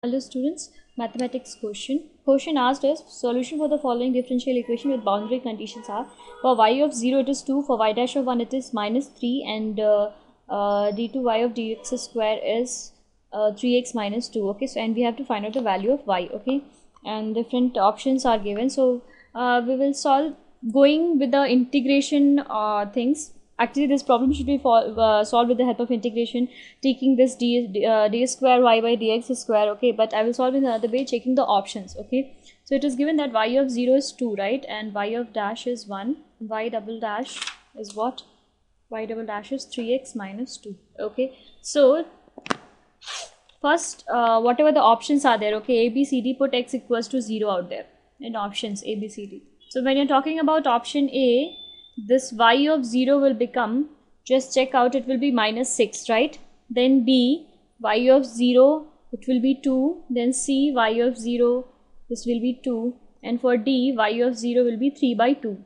Hello students, mathematics question. Question asked is solution for the following differential equation with boundary conditions are for y of 0 it is 2, for y dash of 1 it is minus 3 and d2y of dx square is 3x minus 2. Okay, so and we have to find out the value of y. Okay, and different options are given. So we will solve going with the integration things. Actually, this problem should be solved with the help of integration, taking this d square y by dx square. Okay, but I will solve in another way, checking the options. Okay, so it is given that y of 0 is 2, right, and y of dash is 1. Y double dash is what? Y double dash is 3x minus 2. Okay, so first, whatever the options are there, okay, a b c d, put x equals to 0 out there in options a b c d. So when you're talking about option a, this y of 0 will become, just check out, it will be minus 6, right? Then b, y of 0, it will be 2. Then c, y of 0, this will be 2. And for d, y of 0 will be 3 by 2.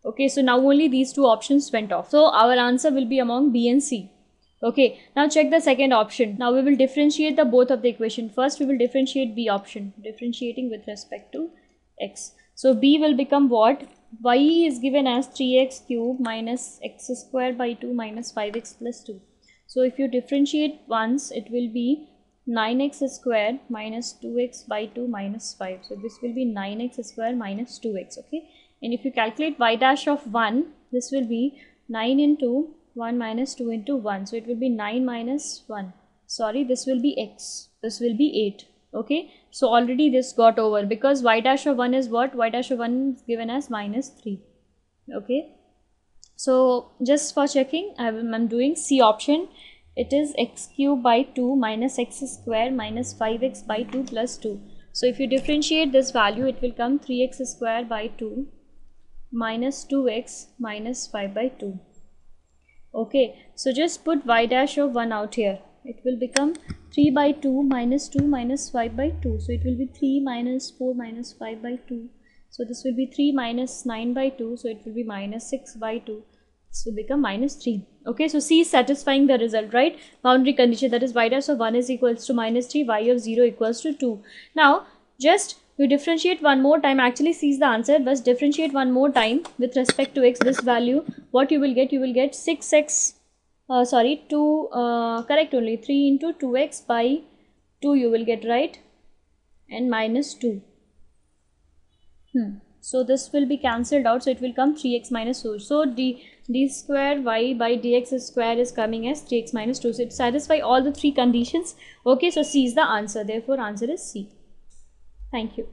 Okay, so now only these two options went off. So our answer will be among b and c. Okay, now check the second option. Now we will differentiate the both of the equation. First we will differentiate b option, differentiating with respect to x. So b will become what? Y is given as 3x cube minus x square by 2 minus 5x plus 2. So if you differentiate once, it will be 9x square minus 2x by 2 minus 5. So this will be 9x square minus 2x. Okay, and if you calculate y dash of 1, this will be 9 into 1 minus 2 into 1. So it will be 9 minus 1. Sorry, this will be x. This will be 8. Okay, so already this got over because y dash of 1 is what? Y dash of 1 is given as minus 3. Okay, so just for checking, I'm doing C option. It is x cube by 2 minus x square minus 5x by 2 plus 2. So if you differentiate this value, it will come 3x square by 2 minus 2x minus 5 by 2. Okay, so just put y dash of 1 out here. It will become 3 by 2 minus 2 minus 5 by 2. So it will be 3 minus 4 minus 5 by 2. So this will be 3 minus 9 by 2. So it will be minus 6 by 2. This will become minus 3. Okay, so C is satisfying the result, right? Boundary condition, that is y dash of 1 is equals to minus 3, y of 0 equals to 2. Now, just you differentiate one more time. Actually, C is the answer, but differentiate one more time with respect to x. This value, what you will get? You will get 6x. 2, correct only, 3 into 2x by 2 you will get, right, and minus 2. So this will be cancelled out, so it will come 3x minus 2. So d square y by dx square is coming as 3x minus 2. So it satisfies all the three conditions. Okay, so C is the answer. Therefore, answer is C. Thank you.